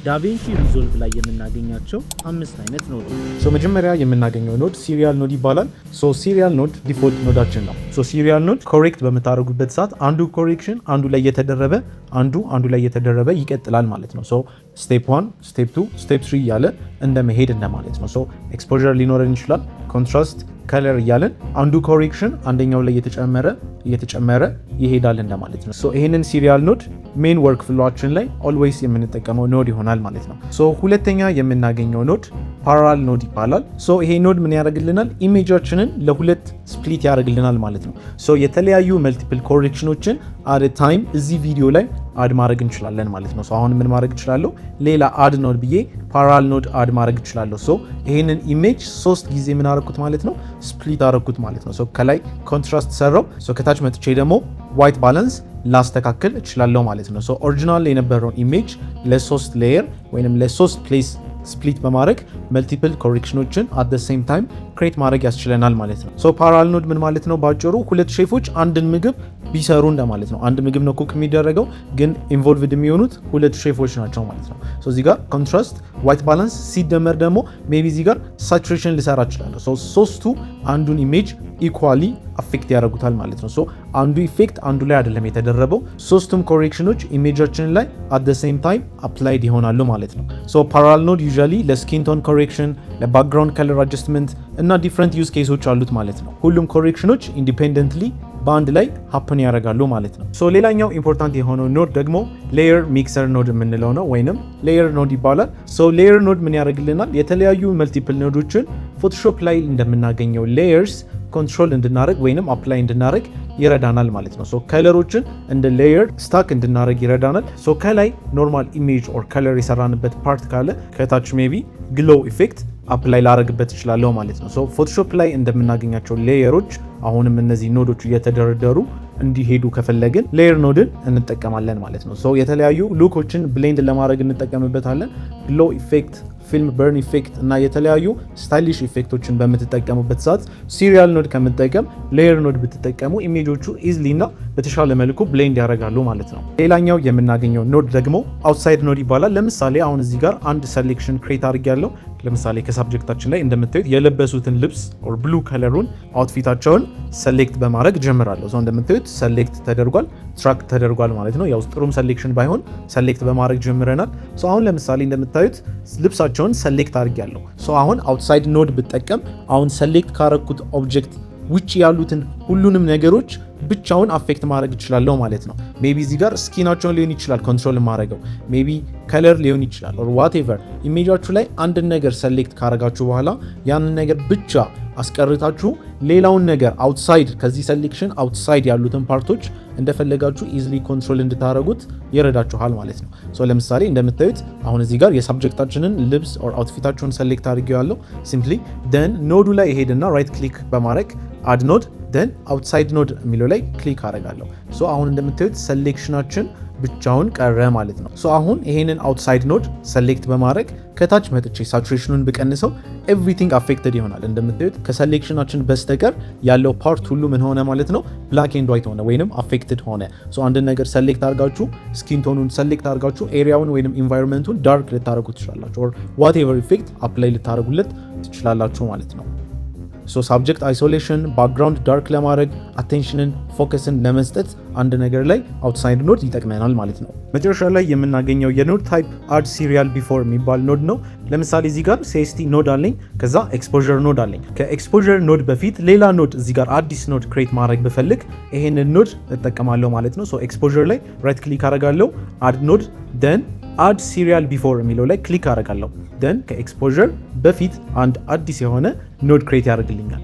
ዳቪንቺ ሪዞልቭ ላይ የምናገኛቸው 5 አይነት ኖዶች። መጀመሪያ የምናገኘው ኖድ ሲሪያል ኖድ ይባላል። ሲሪያል ኖድ ዲፎልት ኖዳችን ነው። ሲሪያል ኖድ ኮሬክት በምታደርጉበት ሰዓት አንዱ ኮሬክሽን አንዱ ላይ የተደረበ ይቀጥላል ማለት ነው። ስቴፕ 1 ስቴፕ 2 ስቴፕ 3 እያለ እንደመሄድ እንደማለት ነው። ኤክስፖዠር ሊኖረን ይችላል፣ ኮንትራስት ከለር እያለን አንዱ ኮሬክሽን አንደኛው ላይ እየተጨመረ ይሄዳል እንደማለት ነው። ይሄንን ሲሪያል ኖድ ሜን ወርክ ፍሎአችን ላይ ኦልዌይስ የምንጠቀመው ኖድ ይሆናል ማለት ነው። ሁለተኛ የምናገኘው ኖድ ፓራላል ኖድ ይባላል። ይሄ ኖድ ምን ያደርግልናል? ኢሜጃችንን ለሁለት ስፕሊት ያደርግልናል ማለት ነው። የተለያዩ መልቲፕል ኮሬክሽኖችን አት ታይም እዚህ ቪዲዮ ላይ አድ ማድረግ እንችላለን ማለት ነው። አሁን ምን ማድረግ እችላለሁ? ሌላ አድ ኖድ ብዬ ፓራላል ኖድ አድ ማድረግ እችላለሁ። ይሄንን ኢሜጅ 3 ጊዜ ምን አደረኩት ማለት ነው? ስፕሊት አደረኩት ማለት ነው። ከላይ ኮንትራስት ሰራው፣ ከታች መጥቼ ደግሞ ዋይት ባላንስ ላስተካክል እችላለሁ ማለት ነው። ኦሪጂናል የነበረውን ኢሜጅ ለ3 ሌየር ወይንም ለ3 ፕሌስ ስፕሊት በማድረግ መልቲፕል ኮሬክሽኖችን አት ዘ ሴም ታይም ክሬት ማድረግ ያስችለናል ማለት ነው። ፓራላል ኖድ ምን ማለት ነው? ባጭሩ ሁለት ሼፎች አንድን ምግብ ቢሰሩ እንደማለት ነው። አንድ ምግብ ነው ኩክ የሚደረገው፣ ግን ኢንቮልቭድ የሚሆኑት ሁለት ሼፎች ናቸው ማለት ነው። እዚህ ጋር ኮንትራስት ዋይት ባላንስ ሲደመር ደግሞ ሜቢ እዚህ ጋር ሳቹሬሽን ልሰራ እችላለሁ። ሶስቱ አንዱን ኢሜጅ ኢኳሊ አፌክት ያደርጉታል ማለት ነው። አንዱ ኢፌክት አንዱ ላይ አይደለም የተደረበው፣ ሶስቱም ኮሬክሽኖች ኢሜጃችን ላይ አት ዘ ሴም ታይም አፕላይድ ይሆናሉ ማለት ነው። ፓራላል ኖድ ዩዥዋሊ ለስኪን ቶን ኮሬክሽን፣ ለባክግራውንድ ከለር አጀስትመንት እና ዲፍረንት ዩዝ ኬሶች አሉት ማለት ነው። ሁሉም ኮሬክሽኖች ኢንዲፔንደንትሊ በአንድ ላይ ሀፕን ያደርጋሉ ማለት ነው። ሌላኛው ኢምፖርታንት የሆነው ኖድ ደግሞ ሌየር ሚክሰር ኖድ የምንለው ነው፣ ወይንም ሌየር ኖድ ይባላል። ሌየር ኖድ ምን ያደርግልናል? የተለያዩ መልቲፕል ኖዶችን ፎቶሾፕ ላይ እንደምናገኘው ሌየርስ ኮንትሮል እንድናደርግ ወይንም አፕላይ እንድናደርግ ይረዳናል ማለት ነው። ከለሮችን እንደ ሌየር ስታክ እንድናደርግ ይረዳናል። ከላይ ኖርማል ኢሜጅ ኦር ከለር የሰራንበት ፓርት ካለ ከታች ሜቢ ግሎ ኢፌክት አፕላይ ላደርግበት እችላለሁ ማለት ነው። ፎቶሾፕ ላይ እንደምናገኛቸው ሌየሮች አሁንም እነዚህ ኖዶች እየተደረደሩ እንዲሄዱ ከፈለግን ሌየር ኖድን እንጠቀማለን ማለት ነው። የተለያዩ ሉኮችን ብሌንድ ለማድረግ እንጠቀምበታለን። ግሎ ኢፌክት፣ ፊልም በርን ኢፌክት እና የተለያዩ ስታይሊሽ ኢፌክቶችን በምትጠቀሙበት ሰዓት ሲሪያል ኖድ ከምትጠቀም ሌየር ኖድ ብትጠቀሙ ኢሜጆቹ ኢዝሊ እና በተሻለ መልኩ ብሌንድ ያደርጋሉ ማለት ነው። ሌላኛው የምናገኘው ኖድ ደግሞ አውትሳይድ ኖድ ይባላል። ለምሳሌ አሁን እዚህ ጋር አንድ ሰሌክሽን ክሬት አድርጌያለሁ። ለምሳሌ ከሳብጀክታችን ላይ እንደምታዩት የለበሱትን ልብስ ኦር ብሉ ከለሩን አውትፊታቸውን ሰሌክት በማድረግ ጀምራለሁ። እንደምታዩት ሰሌክት ተደርጓል፣ ትራክ ተደርጓል ማለት ነው። ያው ጥሩም ሰሌክሽን ባይሆን ሰሌክት በማድረግ ጀምረናል። አሁን ለምሳሌ እንደምታዩት ልብሳቸውን ሰሌክት አድርጌያለሁ። አሁን አውትሳይድ ኖድ ብጠቀም አሁን ሰሌክት ካረኩት ኦብጀክት ውጪ ያሉትን ሁሉንም ነገሮች ብቻውን አፌክት ማድረግ ይችላለሁ ማለት ነው። ሜቢ እዚህ ጋር ስኪናቸውን ሊሆን ይችላል ኮንትሮል ማድረገው፣ ሜቢ ከለር ሊሆን ይችላል ኦር ዋትኤቨር። ኢሜጃችሁ ላይ አንድን ነገር ሰሌክት ካረጋችሁ በኋላ ያንን ነገር ብቻ አስቀርታችሁ ሌላውን ነገር አውትሳይድ ከዚህ ሰሌክሽን አውትሳይድ ያሉትን ፓርቶች እንደፈለጋችሁ ኢዝሊ ኮንትሮል እንድታረጉት ይረዳችኋል ማለት ነው። ለምሳሌ እንደምታዩት አሁን እዚህ ጋር የሳብጀክታችንን ልብስ ኦር አውትፊታቸውን ሰሌክት አድርጌዋለሁ። ሲምፕሊ ደን ኖዱ ላይ ሄድና ራይት ክሊክ በማድረግ አድ ኖድ ደን አውትሳይድ ኖድ የሚለው ላይ ክሊክ አደርጋለሁ። አሁን እንደምታዩት ሰሌክሽናችን ብቻውን ቀረ ማለት ነው። አሁን ይሄንን አውትሳይድ ኖድ ሰሌክት በማድረግ ከታች መጥቼ ሳቹሬሽኑን ብቀንሰው ኤቭሪቲንግ አፌክትድ ይሆናል። እንደምታዩት ከሰሌክሽናችን በስተቀር ያለው ፓርት ሁሉ ምን ሆነ ማለት ነው? ብላክ ኤንድ ዋይት ሆነ ወይንም አፌክትድ ሆነ። አንድን ነገር ሰሌክት አድርጋችሁ ስኪን ቶኑን ሰሌክት አድርጋችሁ ኤሪያውን ወይንም ኢንቫይሮንመንቱን ዳርክ ልታደርጉ ትችላላችሁ ኦር ዋትኤቨር ኢፌክት አፕላይ ልታደርጉለት ትችላላችሁ ማለት ነው። ሳብጀክት አይሶሌሽን፣ ባክግራውንድ ዳርክ ለማድረግ አቴንሽንን ፎከስን ለመስጠት አንድ ነገር ላይ አውትሳይድ ኖድ ይጠቅመናል ማለት ነው። መጨረሻ ላይ የምናገኘው የኖድ ታይፕ አድ ሲሪያል ቢፎር የሚባል ኖድ ነው። ለምሳሌ እዚህ ጋር CST ኖድ አለኝ፣ ከዛ ኤክስፖዠር ኖድ አለኝ። ከኤክስፖዠር ኖድ በፊት ሌላ ኖድ እዚህ ጋር አዲስ ኖድ ክሬት ማድረግ ብፈልግ ይሄንን ኖድ እጠቀማለሁ ማለት ነው። ኤክስፖዠር ላይ ራይት ክሊክ አደርጋለሁ፣ አድ ኖድ ደን አድ ሲሪያል ቢፎር የሚለው ላይ ክሊክ አደርጋለሁ። ደን ከኤክስፖዠር በፊት አንድ አዲስ የሆነ ኖድ ክሬት ያደርግልኛል።